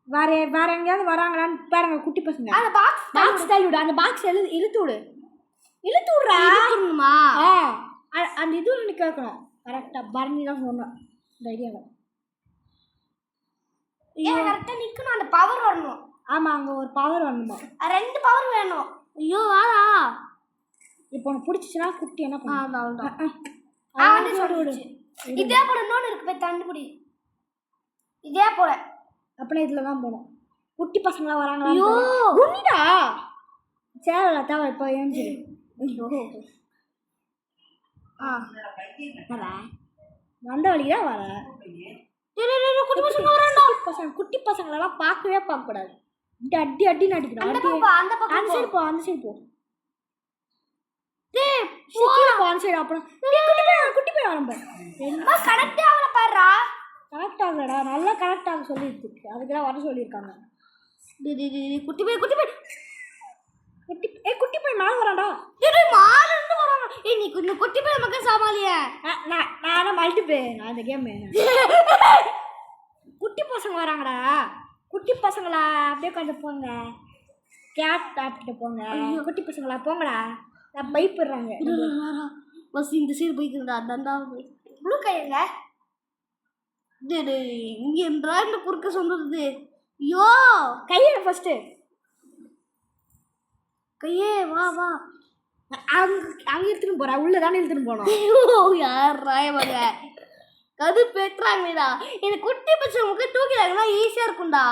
வேற எங்கேயாவது வராங்களான்னு பாருங்க குட்டி பசங்க அந்த பாக்ஸ் தள்ளி விடு அந்த பாக்ஸ் இழுத்து விடுறா இருக்குமா? அந்த இது எனக்கு கேட்கணும் கரெக்டாக பரணி தான் சொன்னேன் இந்த ஐடியாவை கரெக்டா நிக்கணும், அந்த பவர் வரணும். ஆமாம் அங்கே ஒரு பவர் வரணுமா 2 பவர் வேணும். ஐயோ வாடா. இப்போ உனக்கு பிடிச்சிச்சுன்னா குட்டி என்ன பண்ணும் இதே போல இன்னொன்று இருக்கு போய் தண்டுபிடி. இதே போல அப்படின்னா இதில் தான் போகணும். குட்டி பசங்களாம் வராங்களா? ஐயோ குனிடா சேரல தேவை இப்போ ஏஞ்சி வந்த வழியா வர குட்டி பசங்களெல்லாம் பார்க்கவே பார்க்கக்கூடாது. அடி அடின்னு அடிக்கணும். அந்த சைடு போ அந்த சைடு போ அந்த சைடு. அப்புறம் குட்டி போய் ஆரம்ப கனெக்ட் ஆகல பாருடா. கனெக்ட் ஆகலடா நல்லா கனெக்ட் ஆக சொல்லியிருக்கு. அதுக்குதான் வர சொல்லியிருக்காங்க. குட்டி போய் குட்டி போய் மேலே வராடா. மால இருந்து வராங்க. நீ குட்டி போய் மக்கள் சாமாலிய நான் மல்டிப்ளே நான் இந்த கேம் குட்டி பசங்க வராங்கடா. குட்டி பசங்களா அப்படியே கொஞ்சம் போங்க. கேட் ஆப்கிட்ட போங்க. குட்டி பசங்களா போங்கடா. நான் பயப்படுறாங்க. பஸ் இந்த சைடு போய்க்குதுடா. தண்டா ப்ளூ கையங்க இங்க என்றா இந்த குறுக்க சொல்றது. ஐயோ கையை ஃபர்ஸ்ட் கையே வா வா. அங்க இழுத்துன்னு போறா. உள்ளதானே இழுத்துன்னு போனோம். யார் ராயவாங்க கது பெற்றாங்கடா. இந்த குட்டி பசங்க தூக்கிடாங்கன்னா ஈஸியா இருக்கும்டா.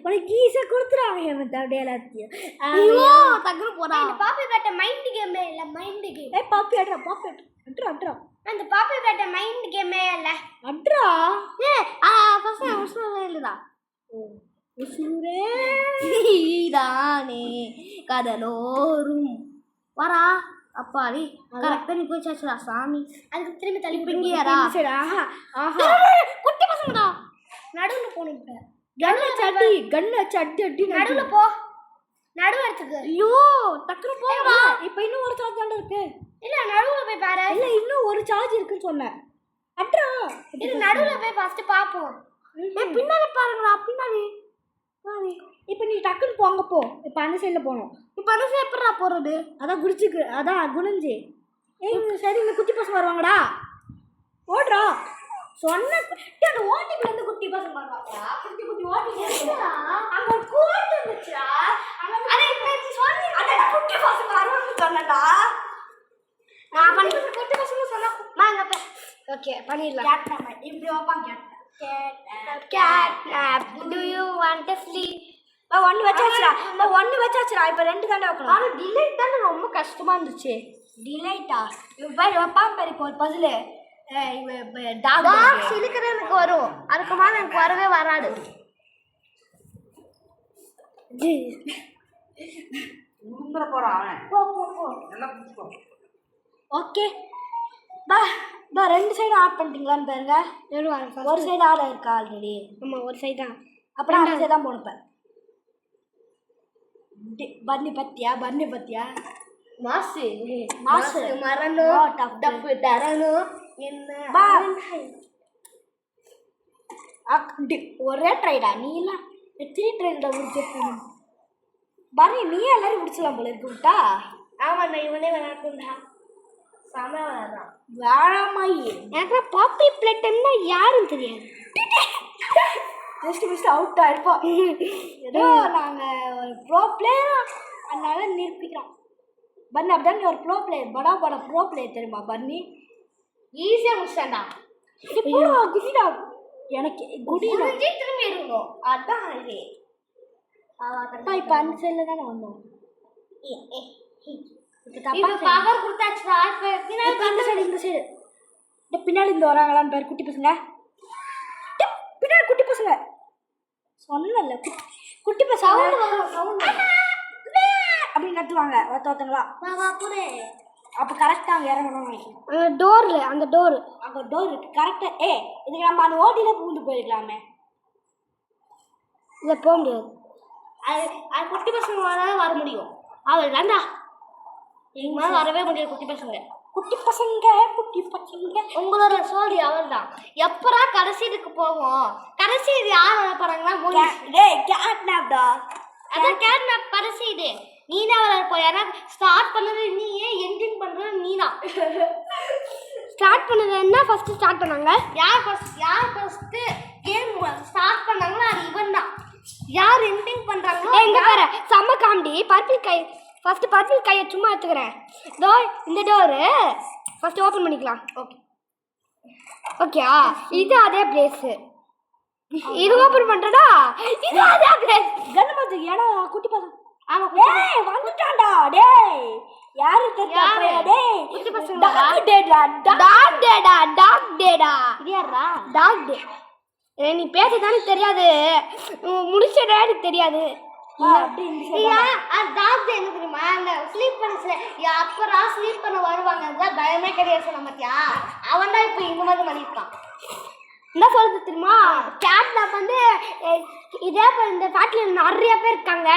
உனக்கு ஈஸியா கொடுத்துறாங்க அப்படியே எல்லாத்தையும். ஐயோ டக்குனு போடா. இந்த பாப்பி பேட்ட மைண்ட் கேமே இல்ல. Mind game. பாப்பி அட்ரா பாப்பி அட்ரா அந்த பாப்பி பேட்ட மைண்ட் கேமே இல்ல. அட்ரா ஃபர்ஸ்ட் இல்லடா. உசுரே தானே கடலோரும் வரா அப்பாடி கரெக்டா நீ போய் சாச்சுடா சாமி. அதுக்கு திரும்பி தள்ளி பிங்கியாரா. குட்டி பசங்கடா நடுவுல போனீங்க. கண்ணு அடி அடி நடுவுல போ. நடுவு எடுத்துக்கு. ஐயோ டக்குனு போடா. இப்போ இன்னும் ஒரு சார்ஜ் தாண்டா இருக்கு. இல்ல நடுவுல போய் பாரு. இல்ல இன்னும் ஒரு சார்ஜ் இருக்குன்னு சொன்னேன். அட்ரா இது நடுவுல போய் ஃபர்ஸ்ட் பாப்போம். பின்னாடி பாருங்கடா. பின்னாடி இப்போ நீ டக்குன்னு போங்க போ. இப்போ அந்த சைடில் போகணும். இப்போ அந்த சைடு எப்படா போகிறது? அதான் குடிச்சுக்கு அதான் குனிஞ்சு. சரி இந்த குட்டி பசங்க வருவாங்கடா. ஓடுறா சொன்ன அந்த ஓட்டிலேருந்து குட்டி பசங்க வருவாங்கடா. குட்டி குட்டி ஓட்டி அங்கே ஒரு கோட் இருந்துச்சுடா. அங்கே சொல்லி அந்த குட்டி பசங்க வருவாங்கன்னு சொன்னடா. நான் பண்ணி குட்டி பசங்க சொன்னா நான் எங்க ஓகே பண்ணிடலாம். இப்படி வைப்பாங்க. Cat, do you want to sleep? ஒன்று வச்சாச்சுடா. இப்போ 2 தாண்டா வைக்கணும். ஆனால் டிலைட் தானே ரொம்ப கஷ்டமா இருந்துச்சு. டிலைட்டா வைப்பான் பாரு. இப்போ ஒரு பசில் டாக்ஸ் இழுக்கிறது எனக்கு வரும். அதுக்கு மேலே எனக்கு வரவே வராது. ஓகே பா 2 சைடு ஆட் பண்ணிட்டீங்களான்னு பாருங்க. ஒரு சைடு ஆட் ஆயிருக்கா ஆல்ரெடி. ஆமாம் ஒரு சைடு தான். அப்புறம் அந்த சைடு தான் போனப்பேன். பன்னி பத்தியா மாசு மரணும் டப்பு தரணும் என்ன ஒரே ட்ரைடா. நீ எல்லாம் 3 ட்ரைடா முடிச்சிருக்கணும். பரணி நீ எல்லாரும் முடிச்சலாம் போல இருக்கு விட்டா. ஆமாண்டா இவனே விளையாட்டுண்டா. சம விளையாடுறான். வேளாமாயி எனக்கு பாப்பி பிளேட்னா யாரும் தெரியாது. மிஸ்ட் அவுட் ஆயிருப்போம். ஏதோ நாங்கள் ஒரு ப்ரோ பிளேயர் அதனால நிரூபிக்கிறோம். பன்னி அப்படிதான் நீ ஒரு ப்ரோ பிளேயர். படா ப்ரோ பிளேயர் தெரியுமா பன்னி? ஈஸியாக முடிச்சாண்டா. குடிடா எனக்கு குடி திரும்பி இருந்தோம். அதான் இது இப்போ அந்த சைடில் தானே வந்தோம். பவர் கொடுத்தாச்சுடா. இந்த சைடு இந்த பின்னாடி இந்த வராங்களான்னு பேர் குட்டி பசங்க. பின்னாடி குட்டி பசங்க சொன்னல குட்டி பசங்க அப்படின்னு கத்துவாங்க ஒருத்தவங்களா. அப்போ கரெக்டாக அங்கே இறங்கணும்னு நினைக்கிறேன். அந்த டோர்ல அந்த டோர் அங்கே டோர் இருக்கு கரெக்டாக. இதுக்கு நம்ம அந்த ஓட்டில பூந்து போயிருக்கலாமே. இதில் போக முடியாது. அது குட்டி பசங்க வர முடியும். அவள் வேண்டா இதுக்கு மேலே வரவே முடியாது. குட்டி பசங்க உங்களோட சோழி அவள் தான். எப்பரா கடைசி இதுக்கு போவோம்? கடைசி இது யார் வர போறாங்கன்னா அதான் கேட்னாப் கடைசி இது. நீ தான் வர போய். ஏன்னா ஸ்டார்ட் பண்ணது நீயே, எண்டிங் பண்றது நீ தான். ஸ்டார்ட் பண்ணது என்ன ஃபர்ஸ்ட் ஸ்டார்ட் பண்ணாங்க? யார் ஃபர்ஸ்ட் கேம் ஸ்டார்ட் பண்ணாங்களோ அது இவன் தான். யார் எண்டிங் பண்றாங்களோ எங்க பாரு செம்ம காமெடி. பர்பிள் கை ஃபர்ஸ்ட் பர்பிள் கையை சும்மா எடுத்துக்கிறேன். இதோ இந்த டோரு ஃபர்ஸ்ட் ஓப்பன் பண்ணிக்கலாம். ஓகே ஓகேயா? இது அதே பிளேஸ். இது ஓப்பன் பண்றடா. இது அதே பிளேஸ். கணபதி ஏன்னா குட்டி பசங்க. ஆமா டேய் வந்துட்டான்டா. டேய் யாரு தெரியாதே. டேய் குட்டி பசங்க. டாக் டேடா. இது யாரா? டாக் டே. நீ பேசதானே தெரியாது, முடிச்சடா எனக்கு தெரியாது. டாக் டே என்ன தெரியுமா? அந்த ஸ்லீப் பண்ண அப்புறம் ஸ்லீப் பண்ண வருவாங்க. பயமே கிடையாது சொன்ன மாத்தியா? அவன் தான் இப்போ இந்த மாதிரி பண்ணியிருக்கான். என்ன சொல்றது தெரியுமா? கேட்னாப் வந்து இதே இந்த ஃபேக்ட்ரியில் நிறைய பேர் இருக்காங்க.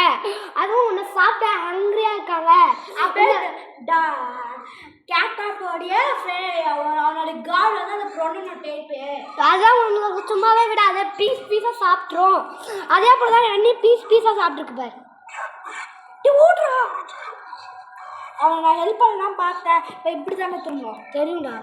அதுவும் ஒன்று சாப்பிட்டா ஹங்க்ரியா இருக்காங்க. அப்படின்னு கேட்டாப்போடைய அவனோட கால் வந்து அந்த ப்ரொனோ டைப்பு. அதான் உங்களுக்கு சும்மாவே விட அதை பீஸாக சாப்பிட்றோம். அதே போல தான் என்ன பீஸாக சாப்பிட்ருக்கு பாரு. ஓடுறா. அவன் நான் ஹெல்ப் பண்ணலாம் பார்த்தேன். இப்போ இப்படி தானே திரும்பணும் தெரியும்டா.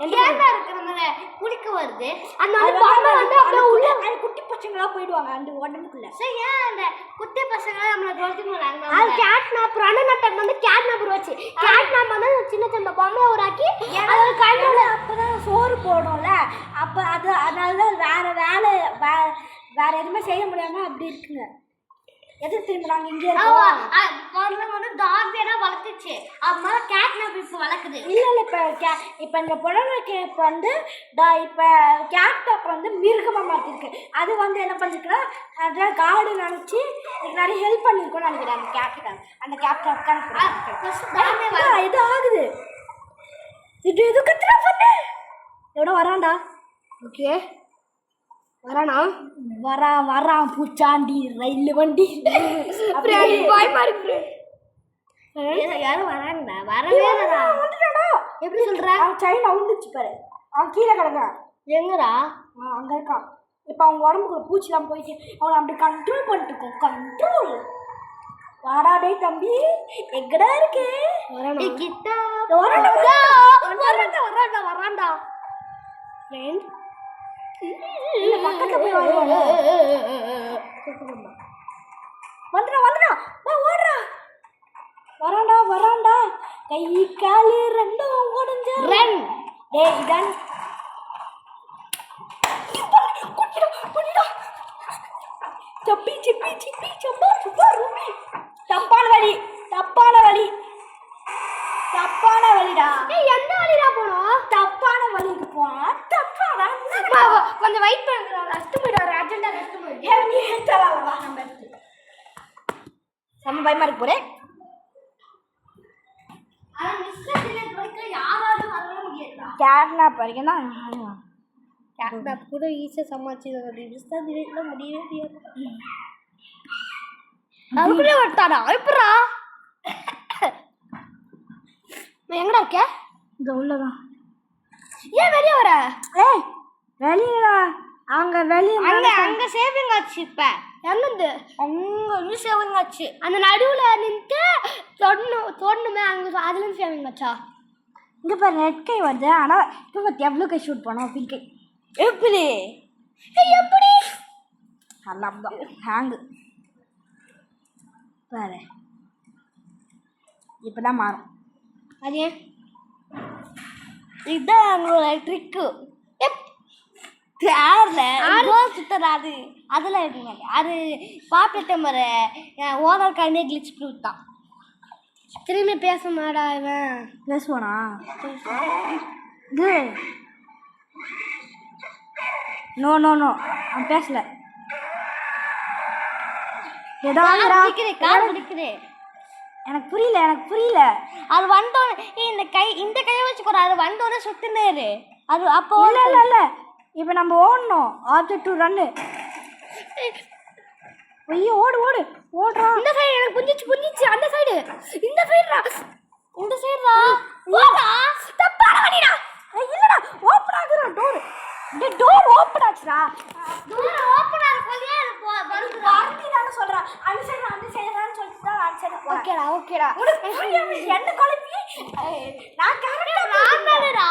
என்ன இருக்கிற குளிக்க வருது. அந்த பொம்மை வந்து அப்படியே உள்ள குட்டி பசங்களா போயிடுவாங்க அந்த உடம்புக்குள்ள. சரி ஏன் அந்த குட்டி பசங்க நம்மளை துரத்திட்டு அது கேட்னாப் ரணநட்டம் வந்து கேட்னாப் வச்சு கேட்னாப் வந்து சின்ன சின்ன பொம்மையை உருவாக்கி அதோட கையில அப்போதான் சோறு போடும்ல. அப்போ அது அதனால தான் வேற எதுவுமே செய்ய முடியாம அப்படி இருக்குங்க. எதுக்கு திரும்ப நாங்கள் இங்கே வந்து டாக் டேடா வளர்த்துச்சு. அம்மா கேட்னாப் இப்போ வளர்க்குது. இல்லை இப்போ இந்த புலனை கேப் வந்து இப்போ கேட்டாப் வந்து மிருகமாக மாற்றிருக்கு. அது வந்து என்ன பண்ணிருக்குன்னா அதான் காடு நினச்சி நிறைய ஹெல்ப் பண்ணியிருக்கோன்னு நினைக்கிறேன் அந்த கேப்டாப். அந்த கேப்டாப் இது ஆகுது. இது எதுக்கு பண்ணு எவ்வளோ வரான்டா. ஓகே வரானா? வரான் பூச்சாண்டி ரயில் வண்டி. யாரும் வராங்கடா. வரவே வந்துட்டாடா. எப்படி சொல்ற? அவன் செயின் அவுந்துச்சு பாரு. அவன் கீழே கிடக்கான். எங்கடா? அங்கே இருக்கான். இப்போ அவங்க உடம்புக்குள்ள பூச்சிலாம் போயிட்டு அவனை அப்படி கண்ட்ரோல் பண்ணிட்டு இருக்கோம். கண்ட்ரோல். வாடா டேய் தம்பி எங்கடா இருக்கு? கிட்ட வரான்டா. பக்கத்துல போய் வந்துடா வரான்டா. கை காலு ரெண்டும் உடஞ்ச டேய் இதான் சப்பி சப்பா ரூமி. தப்பான வழிடா. எந்த வழிடா போனோம்? தப்பான வழிக்கு போனா தப்பாடா. கொஞ்சம் வெயிட் பண்ணுங்க. ரெஸ்ட் போயிடுவாரு. அர்ஜென்ட்டா ரெஸ்ட் போயிடு. நம்ம எடுத்து செம்ம பயமா இருக்கு போறேன். யாராலும் வரவே முடியாதுடா. கேட்னாப் வரைக்கும் தான் கேட்னாப் கூட ஈஸியாக சமாளிச்சு முடியவே முடியாது. அதுக்குள்ளே விட்டாடா எப்படா? எங்கடா இருக்க? இங்கே உள்ளதான். ஏன் வெளியே வர? வெளியடா. அங்க சேவிங் ஆச்சு. இப்ப எங்கந்து அங்க சேவிங் ஆச்சு. அந்த நடுவுல நின்று தொடணுமே அங்க அதுல இருந்து சேவிங் ஆச்சா? இங்க பாரு ரெட் கை வருது. ஆனா இப்போ பத்தி எவ்வளோ கை ஷூட் பண்ணோம் பிங்க் கை எப்படி நல்லா ஹேங்கு பாரு. இப்போதான் மாறும். அது ஏன்? இதுதான் அவங்களோட ட்ரிக்கு. சுத்தராது அதெல்லாம் இருக்குங்க. அது பாப்பிட்ட மாதிரி ஓவர் காண்டே கிளிச் ப்ளூட் தான். திரும்பி பேச மாடா இவன். பேசுவானா? இது நோ அவன் பேசல. கார் பிடிக்கிறேன். எனக்கு புரியல அது வந்தோட இந்த கையை வச்சுக்கோ அது வந்தோட சுத்துனேரு அது அப்போ இல்ல இப்போ நம்ம ஓடணும் ஆப்ஜெக்ட் டு ரன்னு ஐயோ ஓடுறா இந்த சைடு எனக்கு புரிஞ்சிச்சு அந்த சைடு இந்த சைடுடா ஓடா தப்பான வழிடா இல்லடா ஓபன் ஆகுற டோர் ஓபன் ஆச்சுடா டோர் ஓபன் ஆன கொல்லியா வருது பார்ட்டிடான்னு சொல்றா அந்த சைடுன்னு சொல்லிட்டு தான் அந்த சைடு ஓகேடா என்ன குழப்பி நான் கரெக்ட்டா நானடா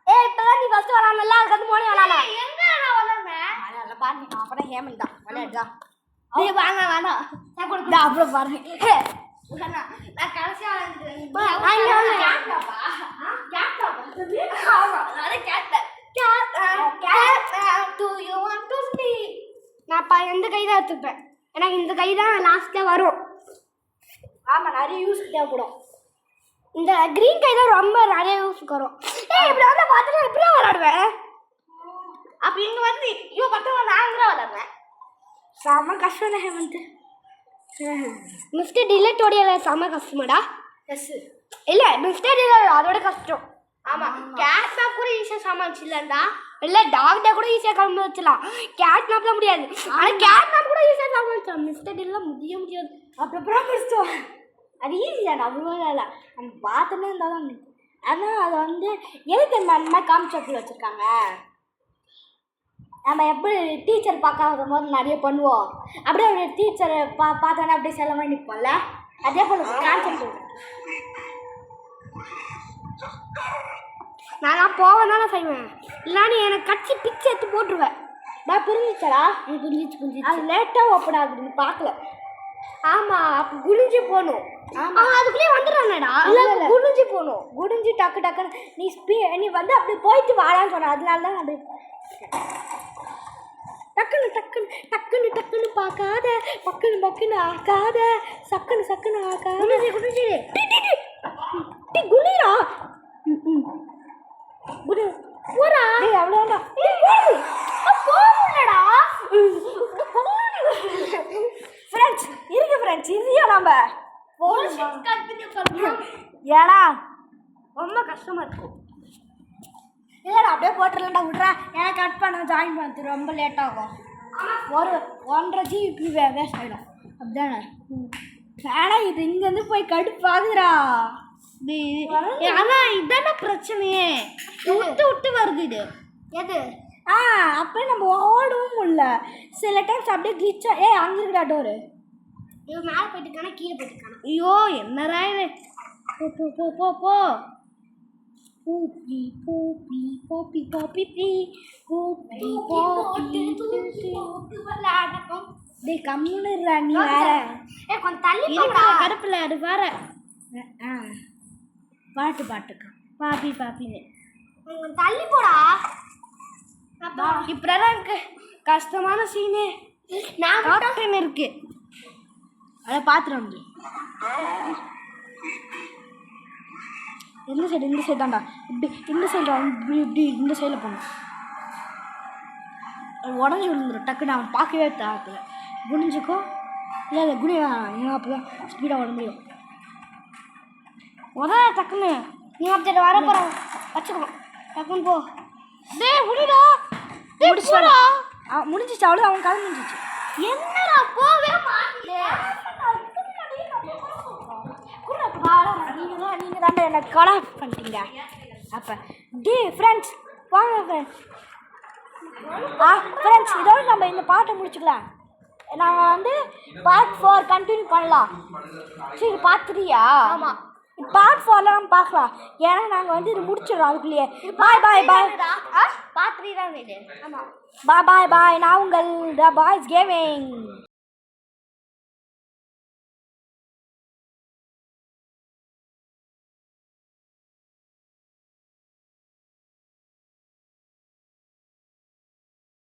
இப்பதான் நீ ஃபர்ஸ்ட் வரானல்ல அதுக்கு வந்து மோனே வரானா எங்க நான் வளர்ந்தேன் அதனால பாருங்க நான் அப்புறம் ஹேமந்த் தான் விளையாடுடா டேய் வாங்க வேணாம் நான் டா அப்புறம் பாருங்க நான் கடைசியா வளர்ந்துட்டேன் நான் எந்த கை தான் எடுத்துப்பேன் எனக்கு இந்த கை தான் லாஸ்ட்ல வரும் ஆமா நிறைய யூஸ் தேவைப்படும் இந்த கிரீன் கை தான் ரொம்ப நிறைய யூஸ் வரும் இப்படி வந்து பார்த்துட்டு எப்படி விளாடுவேன் அப்போ இங்க வந்து ஐயோ பத்து நான் கூட விளாடுவேன் செம கஷ்டம் ஹேமந்த் மிஸ்டர் டிலெட்டோடைய செம கஷ்டமாடா எஸ் இல்லை மிஸ்டர் டிலெட் அதோட கஷ்டம் ஆமா கேட் மேப் கூட ஈஸியாக சமாளிச்சிடலாம்டா இல்லை டாக்டர் கூட ஈஸியாக சமாளிச்சிடலாம் கேட் மேப் தான் முடியாது ஆனால் கேட் மேப் கூட ஈஸியாக சமாளிச்சிடலாம் மிஸ்டர் டிலாம் முடியாது அப்புறம் கஷ்டம் அது ஈஸி தானே அவ்வளோ இல்லை நம்ம பார்த்துன்னே இருந்தால் தான் ஆனால் அதை வந்து எதுக்கு அந்த மாதிரி காமிச்சப்பில் வச்சுருக்காங்க நம்ம எப்படி டீச்சர் பார்க்காத போது நிறைய பண்ணுவோம் அப்படியே ஒரு டீச்சரை பார்த்தோன்னா அப்படியே செல்ல மாதிரி நிற்போம்ல அதே போல் கான்செப்ட் நான் போவேன் தானே செய்வேன் இல்லைனா நீ எனக்கு கட்சி பிச்சு எடுத்து போட்டுருவேன் நான் புரிஞ்சிச்சடா புரிஞ்சிச்சு அது லேட்டாக ஓப்பன் ஆகுது நீ பார்க்கல ஆமாம் அப்போ குனிஞ்சு போகணும் அதுக்குள்ளேயே வந்துடுறானடா இல்லை குனிஞ்சு போகணும் குனிஞ்சு டக்குன்னு நீ வந்து அப்படி போயிட்டு வாடான்னு சொன்ன அதனால தான் அப்படி டக்குன்னு பார்க்காத பக்குன்னு ஆக்காத சக்குன்னு ஆக்காத குனிஞ்சு குனிரா போடா அவ்வளோடா போகலடா ஃப்ரெண்ட்ஸ் இதையா நம்ம ஏடா ரொம்ப கஷ்டமா இருக்கும் இல்லைடா அப்படியே போட்டுடலாம்டா விட்றா ஏன்னா கட் பண்ண ஜாயின் பண்ணுறது ரொம்ப லேட் ஆகும் ஒரு 1.5 GB வேஸ்ட் ஆகிடும் அப்படிதானே ஆனால் இது இங்கேருந்து போய் கடுப்பாகுதுடா அதான் இதான பிரச்சனையே விட்டு வருது இது எது அப்படியே நம்ம ஓடவும் முடியல சில டைம்ஸ் அப்படியே கிளிச்சா அங்கே இருக்குடா டோரு இவன் மேலே போயிட்டுக்கானா கீழே போயிட்டுக்கானா ஐயோ என்னடா இது போ டேய் கம்முன்னுடா நீ வேற கொஞ்சம் தள்ளி போடா கடுப்புல அது வேற பாட்டுக்கு பாப்பின்னு கொஞ்சம் தள்ளி போடா இப்பதான் இருக்கு கஷ்டமான சீனு நான் டாக்டர் இருக்கு அதை பார்த்துட்டு இந்த சைடு தான்டா இப்படி இந்த சைடு இப்படி இந்த சைடில் போகணும் உடஞ்சி விழுந்துடும் டக்குன்னு அவன் பார்க்கவே தேவை குனிஞ்சுக்கோ இல்லை குனி வேணாம் அப்போ தான் ஸ்பீடாக உட முடியும் டக்குன்னு நீ அப்படி வர போகிற வச்சுக்கோ டக்குன்னு போ முடிடா முடிஞ்சிச்சு அவ்வளோ அவன் கதை முடிஞ்சிச்சு என்னடா போவே மாட்டே நீங்கள் தாண்டா என்னை கலாப் பண்ணிட்டீங்க அப்போ ஃப்ரெண்ட்ஸ் வாங்க ஃப்ரெண்ட்ஸ் இதோட நம்ம இந்த பாட்டை முடிச்சுக்கலாம் நாங்கள் வந்து பார்ட் 4 கண்டினியூ பண்ணலாம் சரி பார்ட் 3யா ஆமாம் பார்ட் 4லாம் பார்க்கலாம் ஏன்னா நாங்கள் வந்து இது முடிச்சிடறோம் அதுக்குள்ளேயே பாய் பாத்ரி தான் இது ஆமாம் பாய் நான் உங்கள் த பாய்ஸ் கேமிங்